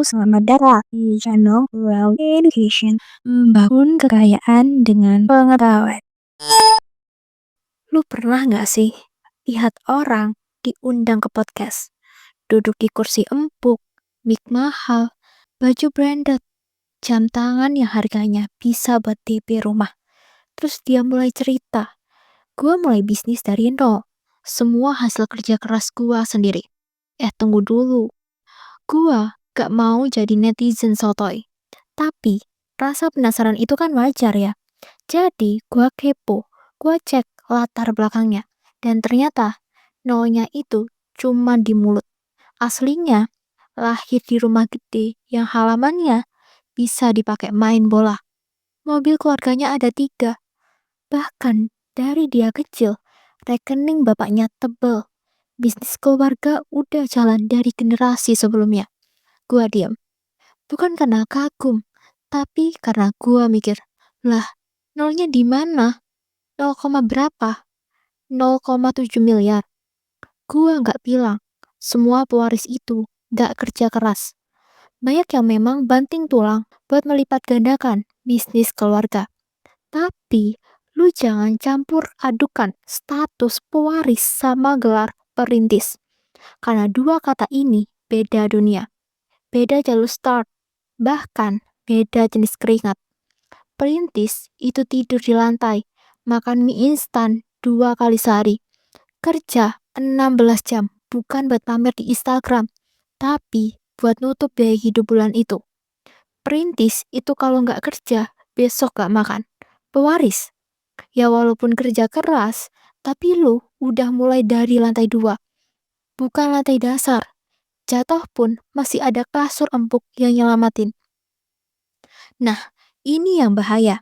selamat datang di channel Well Education, membangun kekayaan dengan pengetahuan. Lu pernah nggak sih lihat orang diundang ke podcast, duduk di kursi empuk, mic mahal, baju branded, jam tangan yang harganya bisa buat DP rumah. Terus dia mulai cerita, gue mulai bisnis dari nol, semua hasil kerja keras gue sendiri. Tunggu dulu. Gua gak mau jadi netizen sotoy. Tapi, rasa penasaran itu kan wajar ya. Jadi, gua kepo. Gua cek latar belakangnya. Dan ternyata, nolnya itu cuma di mulut. Aslinya, lahir di rumah gede yang halamannya bisa dipakai main bola. Mobil keluarganya ada 3. Bahkan, dari dia kecil, rekening bapaknya tebel. Bisnis keluarga udah jalan dari generasi sebelumnya. Gua diam. Bukan karena kagum, tapi karena gua mikir, lah, nolnya di mana? 0, berapa? 0,7 miliar. Gua nggak bilang, semua pewaris itu nggak kerja keras. Banyak yang memang banting tulang buat melipat gandakan bisnis keluarga. Tapi, lu jangan campur adukan status pewaris sama gelar perintis. Karena 2 kata ini beda dunia. Beda jalur start. Bahkan, beda jenis keringat. Perintis itu tidur di lantai, makan mie instan 2 kali sehari. Kerja 16 jam, bukan buat pamer di Instagram, tapi buat nutup biaya hidup bulan itu. Perintis itu kalau nggak kerja, besok nggak makan. Pewaris, ya walaupun kerja keras, tapi lu udah mulai dari lantai 2, bukan lantai dasar. Jatuh pun masih ada kasur empuk yang nyelamatin. Nah, ini yang bahaya.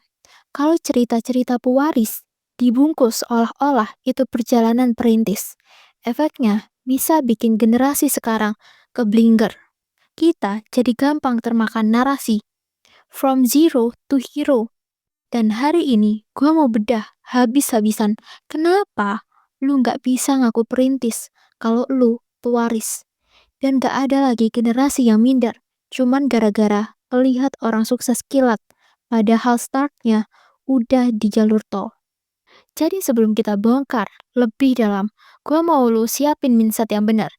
Kalau cerita-cerita pewaris dibungkus seolah-olah itu perjalanan perintis, efeknya bisa bikin generasi sekarang keblinger. Kita jadi gampang termakan narasi from zero to hero. Dan hari ini gue mau bedah habis-habisan kenapa lu nggak bisa ngaku perintis kalau lu pewaris. Dan gak ada lagi generasi yang minder, cuman gara-gara melihat orang sukses kilat, padahal startnya udah di jalur tol. Jadi sebelum kita bongkar lebih dalam, gue mau lu siapin mindset yang benar.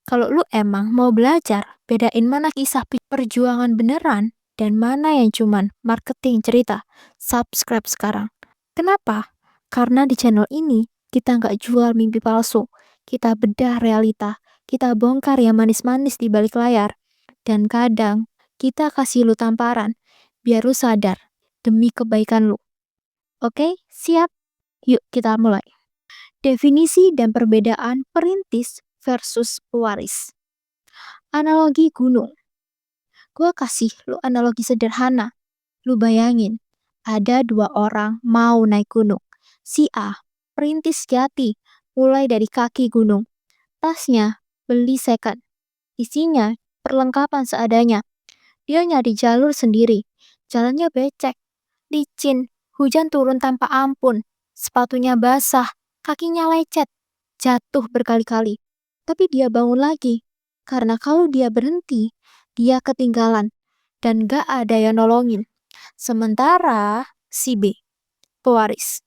Kalau lu emang mau belajar, bedain mana kisah perjuangan beneran dan mana yang cuman marketing cerita. Subscribe sekarang. Kenapa? Karena di channel ini kita nggak jual mimpi palsu. Kita bedah realita. Kita bongkar yang manis-manis di balik layar. Dan kadang kita kasih lu tamparan biar lu sadar demi kebaikan lu. Oke, siap? Yuk kita mulai. Definisi dan perbedaan perintis versus pewaris. Analogi gunung. Gua kasih lu analogi sederhana. Lu bayangin, ada 2 orang mau naik gunung. Si A, perintis jati, mulai dari kaki gunung. Tasnya beli second. Isinya perlengkapan seadanya. Dia nyari jalur sendiri. Jalannya becek, licin, hujan turun tanpa ampun. Sepatunya basah, kakinya lecet, jatuh berkali-kali. Tapi dia bangun lagi. Karena kalau dia berhenti, dia ketinggalan. Dan gak ada yang nolongin. Sementara si B, pewaris,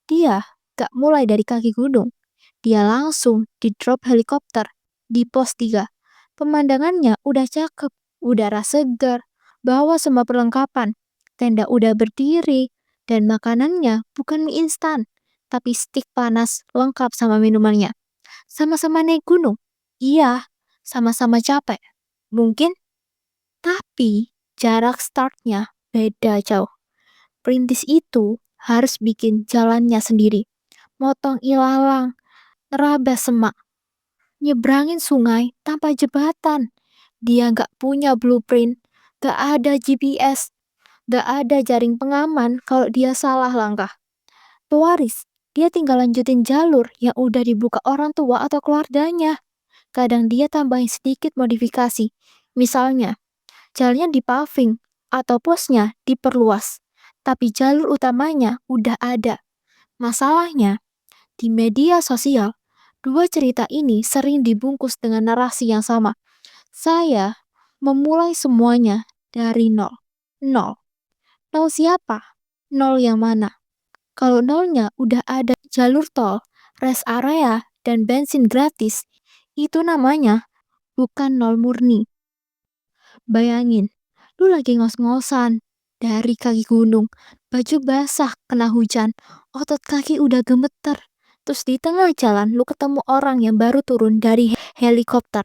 dia gak mulai dari kaki gunung. Dia langsung di drop helikopter di pos 3. Pemandangannya udah cakep, udara segar, bawa semua perlengkapan. Tenda udah berdiri, dan makanannya bukan mie instan, tapi stik panas lengkap sama minumannya. Sama-sama naik gunung. Iya, sama-sama capek. Mungkin, tapi jarak startnya beda jauh. Perintis itu harus bikin jalannya sendiri. Motong ilalang, nerabas semak, nyebrangin sungai tanpa jembatan. Dia nggak punya blueprint, nggak ada GPS, nggak ada jaring pengaman kalau dia salah langkah. Pewaris, dia tinggal lanjutin jalur yang udah dibuka orang tua atau keluarganya. Kadang dia tambahin sedikit modifikasi. Misalnya, jalannya dipaving atau posnya diperluas. Tapi jalur utamanya udah ada. Masalahnya, di media sosial, 2 cerita ini sering dibungkus dengan narasi yang sama. Saya memulai semuanya dari nol. Nol. Nol siapa? Nol yang mana? Kalau nolnya udah ada jalur tol, rest area, dan bensin gratis, itu namanya bukan nol murni. Bayangin, lu lagi ngos-ngosan dari kaki gunung, baju basah kena hujan, otot kaki udah gemeter. Terus di tengah jalan lu ketemu orang yang baru turun dari helikopter.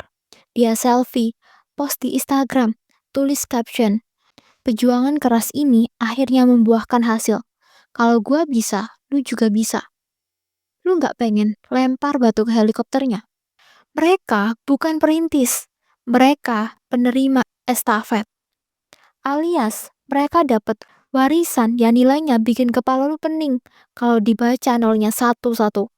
Dia selfie, post di Instagram, tulis caption, "Perjuangan keras ini akhirnya membuahkan hasil. Kalau gua bisa, lu juga bisa." Lu nggak pengen lempar batu ke helikopternya? Mereka bukan perintis, mereka penerima estafet. Alias, mereka dapat warisan yang nilainya bikin kepala lu pening kalau dibaca nolnya satu-satu.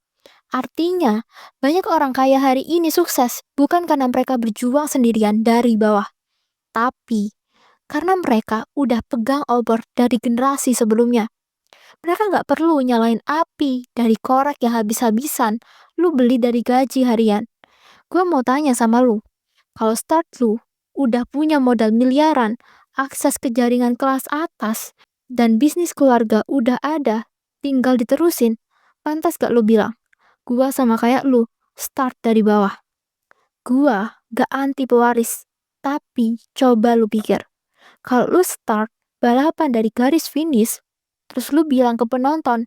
Artinya, banyak orang kaya hari ini sukses bukan karena mereka berjuang sendirian dari bawah, tapi karena mereka udah pegang obor dari generasi sebelumnya. Mereka nggak perlu nyalain api dari korek yang habis-habisan lu beli dari gaji harian. Gue mau tanya sama lu, kalau start lu udah punya modal miliaran, akses ke jaringan kelas atas, dan bisnis keluarga udah ada, tinggal diterusin, pantas gak lu bilang, gua sama kayak lu, start dari bawah. Gua gak anti pewaris, tapi coba lu pikir, kalau lu start balapan dari garis finish, terus lu bilang ke penonton,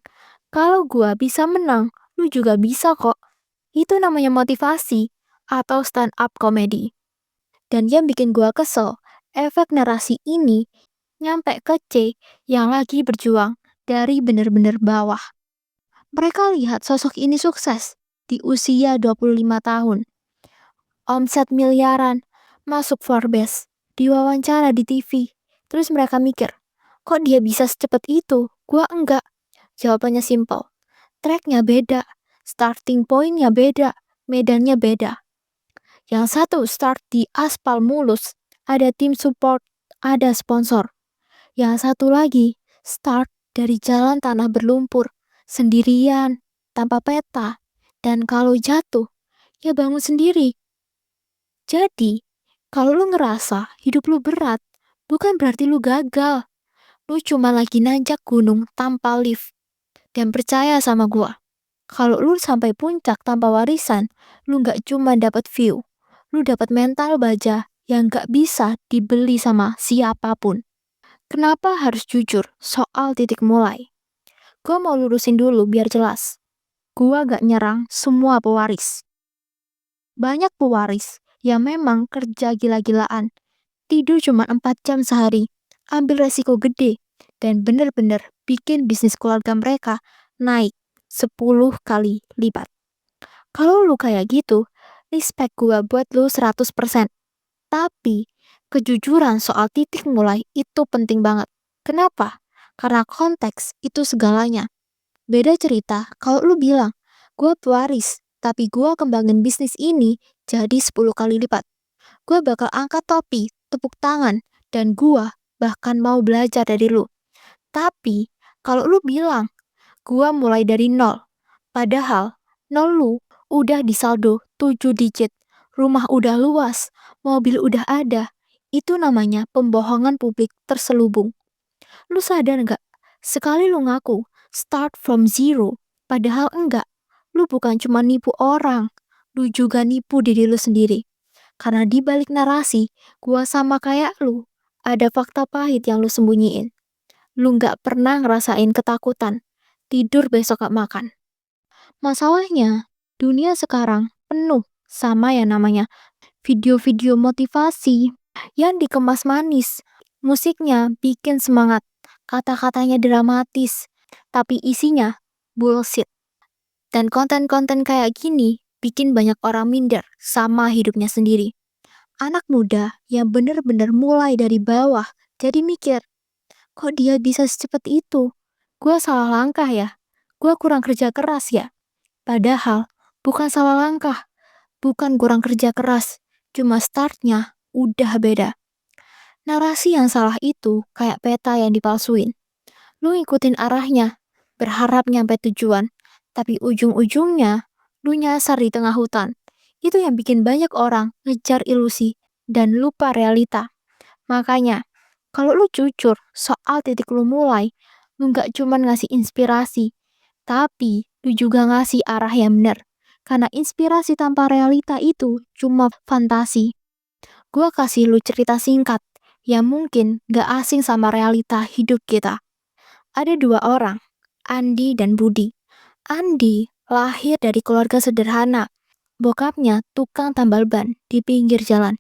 kalau gua bisa menang, lu juga bisa kok. Itu namanya motivasi atau stand up comedy. Dan yang bikin gua kesel, efek narasi ini nyampe ke C yang lagi berjuang dari bener-bener bawah. Mereka lihat sosok ini sukses di usia 25 tahun. Omset miliaran, masuk Forbes, diwawancara di TV. Terus mereka mikir, kok dia bisa secepat itu? Gua enggak. Jawabannya simple. Tracknya beda, starting pointnya beda, medannya beda. Yang satu start di aspal mulus, ada tim support, ada sponsor. Yang satu lagi start dari jalan tanah berlumpur, sendirian, tanpa peta, dan kalau jatuh, ya bangun sendiri. Jadi, kalau lu ngerasa hidup lu berat, bukan berarti lu gagal. Lu cuma lagi nanjak gunung tanpa lift. Dan percaya sama gua, kalau lu sampai puncak tanpa warisan, lu nggak cuma dapat view, lu dapat mental baja yang nggak bisa dibeli sama siapapun. Kenapa harus jujur soal titik mulai? Gua mau lurusin dulu biar jelas. Gua gak nyerang semua pewaris. Banyak pewaris yang memang kerja gila-gilaan, tidur cuma 4 jam sehari, ambil resiko gede, dan bener-bener bikin bisnis keluarga mereka naik 10 kali lipat. Kalau lu kayak gitu, respect gua buat lu 100%. Tapi, kejujuran soal titik mulai itu penting banget. Kenapa? Karena konteks itu segalanya. Beda cerita kalau lu bilang, gue pewaris, tapi gue kembangin bisnis ini jadi 10 kali lipat. Gue bakal angkat topi, tepuk tangan, dan gue bahkan mau belajar dari lu. Tapi, kalau lu bilang, gue mulai dari nol. Padahal, nol lu udah di saldo 7 digit. Rumah udah luas, mobil udah ada. Itu namanya pembohongan publik terselubung. Lu sadar nggak? Sekali lu ngaku, start from zero, padahal enggak. Lu bukan cuma nipu orang, lu juga nipu diri lu sendiri. Karena di balik narasi, gua sama kayak lu, ada fakta pahit yang lu sembunyiin. Lu nggak pernah ngerasain ketakutan, tidur besok gak makan. Masalahnya, dunia sekarang penuh sama yang namanya video-video motivasi yang dikemas manis. Musiknya bikin semangat, kata-katanya dramatis, tapi isinya bullshit. Dan konten-konten kayak gini bikin banyak orang minder sama hidupnya sendiri. Anak muda yang bener-bener mulai dari bawah jadi mikir, kok dia bisa secepat itu? Gua salah langkah ya? Gua kurang kerja keras ya? Padahal bukan salah langkah, bukan kurang kerja keras, cuma startnya udah beda. Narasi yang salah itu kayak peta yang dipalsuin. Lu ngikutin arahnya, berharap nyampe tujuan, tapi ujung-ujungnya lu nyasar di tengah hutan. Itu yang bikin banyak orang ngejar ilusi, dan lupa realita. Makanya, kalau lu jujur soal titik lu mulai, lu nggak cuma ngasih inspirasi, tapi lu juga ngasih arah yang benar. Karena inspirasi tanpa realita itu cuma fantasi. Gua kasih lu cerita singkat yang mungkin gak asing sama realita hidup kita. Ada dua orang, Andi dan Budi. Andi lahir dari keluarga sederhana. Bokapnya tukang tambal ban di pinggir jalan.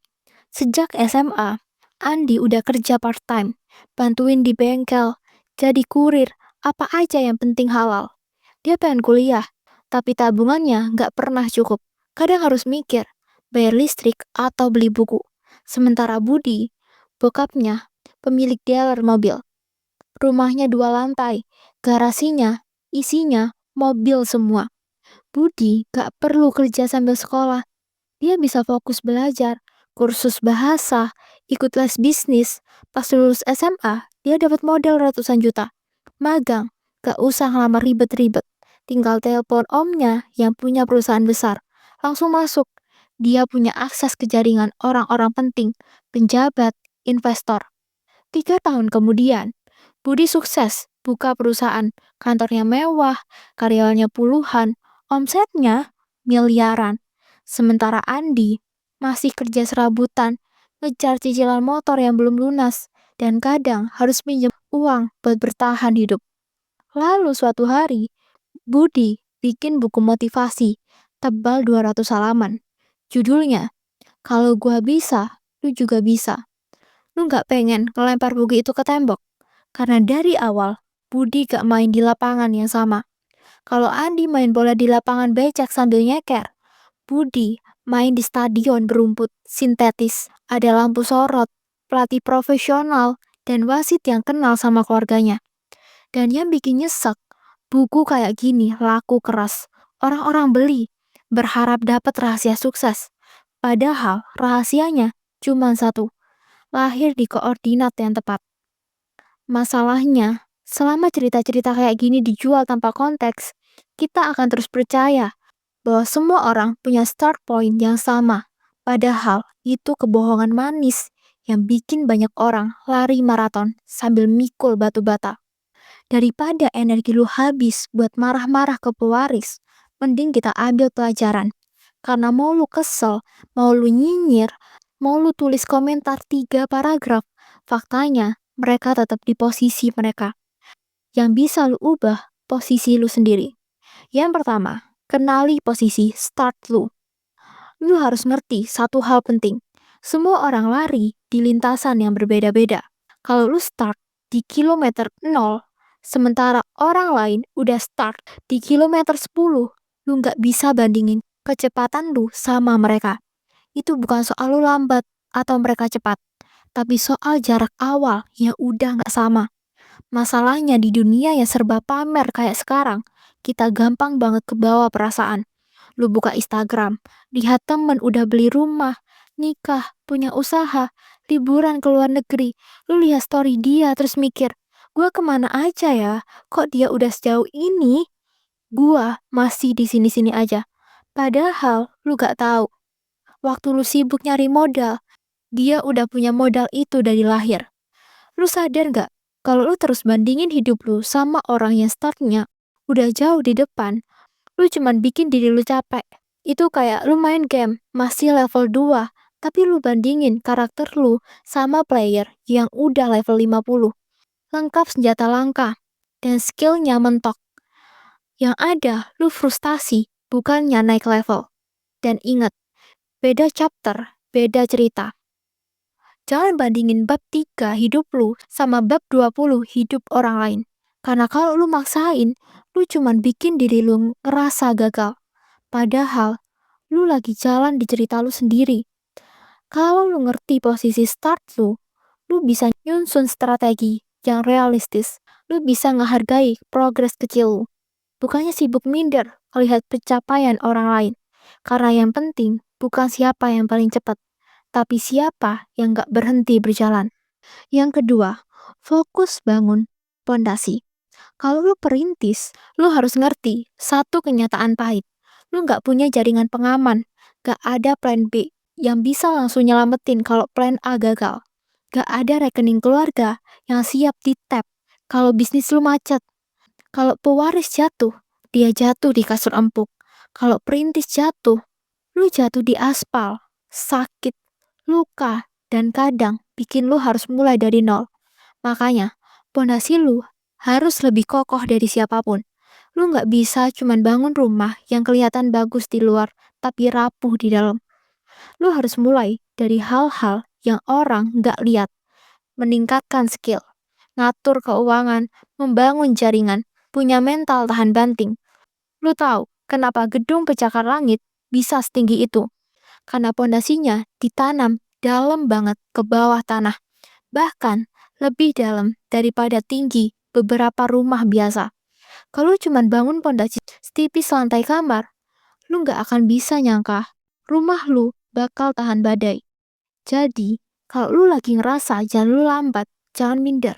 Sejak SMA, Andi udah kerja part-time, bantuin di bengkel, jadi kurir, apa aja yang penting halal. Dia pengen kuliah, tapi tabungannya nggak pernah cukup. Kadang harus mikir, bayar listrik atau beli buku. Sementara Budi, bokapnya, pemilik dealer mobil. Rumahnya 2 lantai, garasinya, isinya mobil semua. Budi gak perlu kerja sambil sekolah. Dia bisa fokus belajar, kursus bahasa, ikut les bisnis. Pas lulus SMA, dia dapat modal ratusan juta. Magang, gak usah ngelamar ribet-ribet. Tinggal telepon omnya yang punya perusahaan besar. Langsung masuk. Dia punya akses ke jaringan orang-orang penting, penjabat, investor. 3 tahun kemudian, Budi sukses buka perusahaan. Kantornya mewah, karyawannya puluhan, omsetnya miliaran. Sementara Andi masih kerja serabutan, ngejar cicilan motor yang belum lunas, dan kadang harus pinjam uang buat bertahan hidup. Lalu suatu hari, Budi bikin buku motivasi, tebal 200 halaman. Judulnya, Kalau Gua Bisa, Lu Juga Bisa. Lu gak pengen ngelempar buku itu ke tembok? Karena dari awal, Budi gak main di lapangan yang sama. Kalau Andi main bola di lapangan becak sambil nyeker, Budi main di stadion berumput, sintetis, ada lampu sorot, pelatih profesional, dan wasit yang kenal sama keluarganya. Dan yang bikin nyesek, buku kayak gini laku keras. Orang-orang beli, berharap dapat rahasia sukses. Padahal rahasianya cuma satu, lahir di koordinat yang tepat. Masalahnya, selama cerita-cerita kayak gini dijual tanpa konteks, kita akan terus percaya bahwa semua orang punya start point yang sama. Padahal itu kebohongan manis yang bikin banyak orang lari maraton sambil mikul batu bata. Daripada energi lu habis buat marah-marah ke pewaris, mending kita ambil pelajaran. Karena mau lu kesel, mau lu nyinyir, mau lu tulis komentar 3 paragraf, faktanya mereka tetap di posisi mereka. Yang bisa lu ubah posisi lu sendiri. Yang pertama, kenali posisi start lu. Lu harus ngerti satu hal penting. Semua orang lari di lintasan yang berbeda-beda. Kalau lu start di kilometer 0, sementara orang lain udah start di kilometer 10, lu nggak bisa bandingin kecepatan lu sama mereka. Itu bukan soal lu lambat atau mereka cepat, tapi soal jarak awal yang udah nggak sama. Masalahnya di dunia yang serba pamer kayak sekarang, kita gampang banget kebawa perasaan. Lu buka Instagram, lihat temen udah beli rumah, nikah, punya usaha, liburan ke luar negeri. Lu lihat story dia terus mikir, gua kemana aja ya? Kok dia udah sejauh ini? Gua masih di sini-sini aja. Padahal lu gak tahu, waktu lu sibuk nyari modal, dia udah punya modal itu dari lahir. Lu sadar gak? Kalau lu terus bandingin hidup lu sama orang yang startnya udah jauh di depan, lu cuman bikin diri lu capek. Itu kayak lu main game, masih level 2, tapi lu bandingin karakter lu sama player yang udah level 50. Lengkap senjata langka, dan skillnya mentok. Yang ada, lu frustasi, bukannya naik level. Dan ingat, beda chapter, beda cerita. Jangan bandingin bab 3 hidup lu sama bab 20 hidup orang lain. Karena kalau lu maksain, lu cuman bikin diri lu ngerasa gagal. Padahal, lu lagi jalan di cerita lu sendiri. Kalau lu ngerti posisi start lu bisa nyusun strategi yang realistis. Lu bisa ngehargai progres kecil lu. Bukannya sibuk minder melihat pencapaian orang lain. Karena yang penting bukan siapa yang paling cepat, tapi siapa yang gak berhenti berjalan. Yang kedua, fokus bangun pondasi. Kalau lu perintis, lu harus ngerti satu kenyataan pahit. Lu gak punya jaringan pengaman, gak ada plan B. yang bisa langsung nyelamatin kalau plan A gagal. Gak ada rekening keluarga yang siap di-tap kalau bisnis lu macet. Kalau pewaris jatuh, dia jatuh di kasur empuk. Kalau perintis jatuh, lu jatuh di aspal, sakit, luka, dan kadang bikin lu harus mulai dari nol. Makanya, pondasi lu harus lebih kokoh dari siapapun. Lu nggak bisa cuman bangun rumah yang kelihatan bagus di luar, tapi rapuh di dalam. Lu harus mulai dari hal-hal yang orang nggak lihat. Meningkatkan skill, ngatur keuangan, membangun jaringan, punya mental tahan banting. Lu tahu kenapa gedung pencakar langit bisa setinggi itu? Karena pondasinya ditanam dalam banget ke bawah tanah. Bahkan lebih dalam daripada tinggi beberapa rumah biasa. Kalau cuma bangun pondasi setipis lantai kamar, lu nggak akan bisa nyangka rumah lu bakal tahan badai. Jadi, kalau lu lagi ngerasa jalan lu lambat, jangan minder.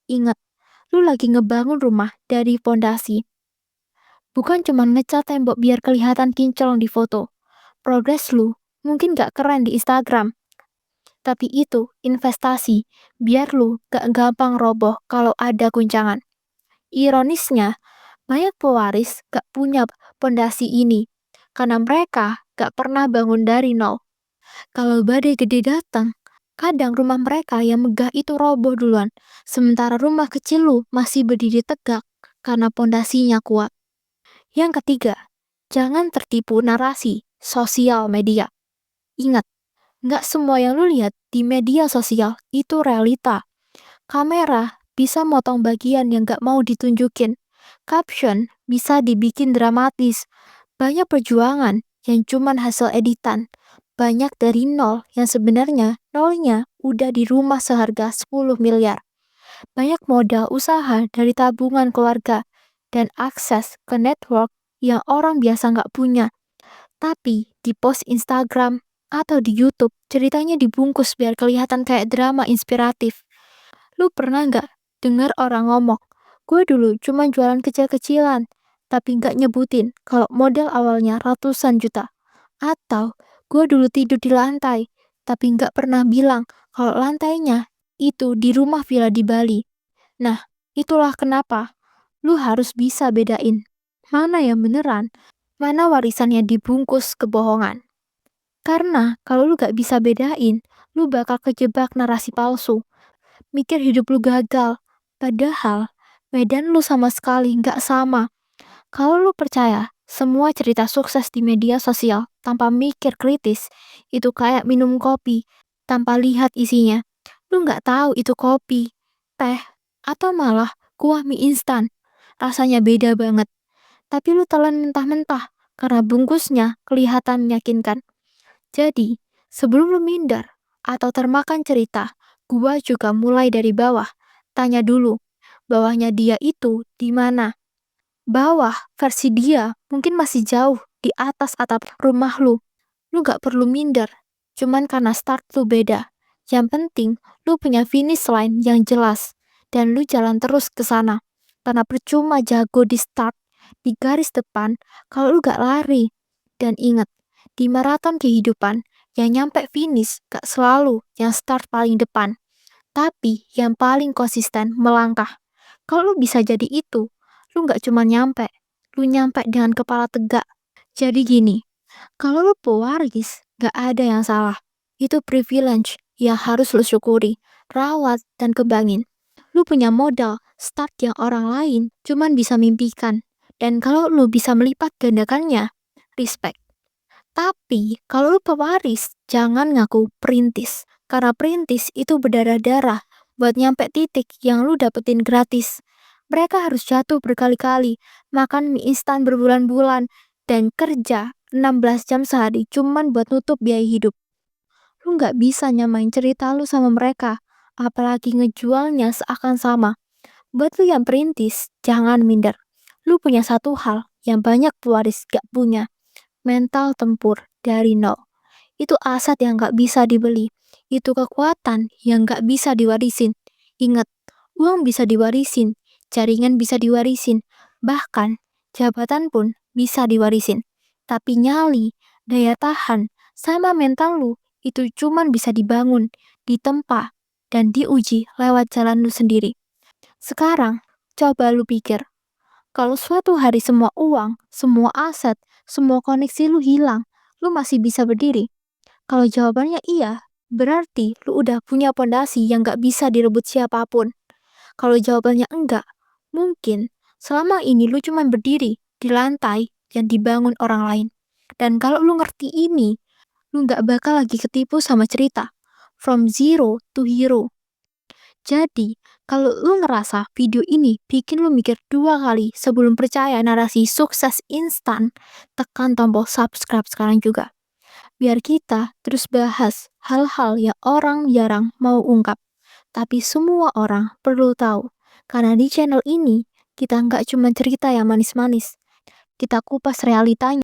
Ingat, lu lagi ngebangun rumah dari pondasi. Bukan cuma ngecat tembok biar kelihatan kinclong di foto. Progres lu mungkin gak keren di Instagram, tapi itu investasi biar lu gak gampang roboh kalau ada guncangan. Ironisnya, banyak pewaris gak punya pondasi ini karena mereka gak pernah bangun dari nol. Kalau badai gede datang, kadang rumah mereka yang megah itu roboh duluan, sementara rumah kecil lu masih berdiri tegak karena pondasinya kuat. Yang ketiga, jangan tertipu narasi sosial media. Ingat, nggak semua yang lu lihat di media sosial itu realita. Kamera bisa motong bagian yang nggak mau ditunjukin. Caption bisa dibikin dramatis. Banyak perjuangan yang cuman hasil editan. Banyak dari nol yang sebenarnya nolnya udah di rumah seharga 10 miliar. Banyak modal usaha dari tabungan keluarga dan akses ke network yang orang biasa nggak punya. Tapi di post Instagram atau di YouTube ceritanya dibungkus biar kelihatan kayak drama inspiratif. Lu pernah nggak dengar orang ngomong, gue dulu cuma jualan kecil-kecilan, tapi nggak nyebutin kalau modal awalnya ratusan juta. Atau gue dulu tidur di lantai, tapi nggak pernah bilang kalau lantainya itu di rumah villa di Bali. Nah, itulah kenapa lu harus bisa bedain mana yang beneran, mana warisan yang dibungkus kebohongan. Karena kalau lu gak bisa bedain, lu bakal kejebak narasi palsu. Mikir hidup lu gagal, padahal medan lu sama sekali gak sama. Kalau lu percaya semua cerita sukses di media sosial tanpa mikir kritis, itu kayak minum kopi tanpa lihat isinya. Lu gak tahu itu kopi, teh, atau malah kuah mie instan. Rasanya beda banget. Tapi lu telan mentah-mentah karena bungkusnya kelihatan meyakinkan. Jadi, sebelum lu minder atau termakan cerita, gua juga mulai dari bawah. Tanya dulu, bawahnya dia itu di mana? Bawah versi dia mungkin masih jauh di atas atap rumah lu. Lu gak perlu minder, cuman karena start lu beda. Yang penting, lu punya finish line yang jelas, dan lu jalan terus ke sana. Karena percuma jago di start, di garis depan, kalau lu gak lari. Dan ingat, di maraton kehidupan, yang nyampe finish gak selalu yang start paling depan, tapi yang paling konsisten melangkah. Kalau lu bisa jadi itu, lu gak cuma nyampe, lu nyampe dengan kepala tegak. Jadi gini, kalau lu pewaris, gak ada yang salah. Itu privilege yang harus lu syukuri, rawat, dan kembangin. Lu punya modal, start yang orang lain cuman bisa mimpikan. Dan kalau lu bisa melipat gandakannya, respect. Tapi, kalau lu pewaris, jangan ngaku perintis. Karena perintis itu berdarah-darah buat nyampe titik yang lu dapetin gratis. Mereka harus jatuh berkali-kali, makan mie instan berbulan-bulan, dan kerja 16 jam sehari cuman buat nutup biaya hidup. Lu nggak bisa nyamain cerita lu sama mereka, apalagi ngejualnya seakan sama. Buat lu yang perintis, jangan minder. Lu punya satu hal yang banyak pewaris gak punya, mental tempur dari nol. Itu aset yang gak bisa dibeli. Itu kekuatan yang gak bisa diwarisin. Ingat, uang bisa diwarisin, jaringan bisa diwarisin, bahkan jabatan pun bisa diwarisin. Tapi nyali, daya tahan, sama mental lu itu cuman bisa dibangun, ditempa, dan diuji lewat jalan lu sendiri. Sekarang, coba lu pikir, kalau suatu hari semua uang, semua aset, semua koneksi lu hilang, lu masih bisa berdiri? Kalau jawabannya iya, berarti lu udah punya pondasi yang gak bisa direbut siapapun. Kalau jawabannya enggak, mungkin selama ini lu cuma berdiri di lantai yang dibangun orang lain. Dan kalau lu ngerti ini, lu gak bakal lagi ketipu sama cerita From Zero to Hero. Jadi, kalau lu ngerasa video ini bikin lu mikir 2 kali sebelum percaya narasi sukses instan, tekan tombol subscribe sekarang juga. Biar kita terus bahas hal-hal yang orang jarang mau ungkap. Tapi semua orang perlu tahu. Karena di channel ini, kita nggak cuma cerita yang manis-manis. Kita kupas realitanya.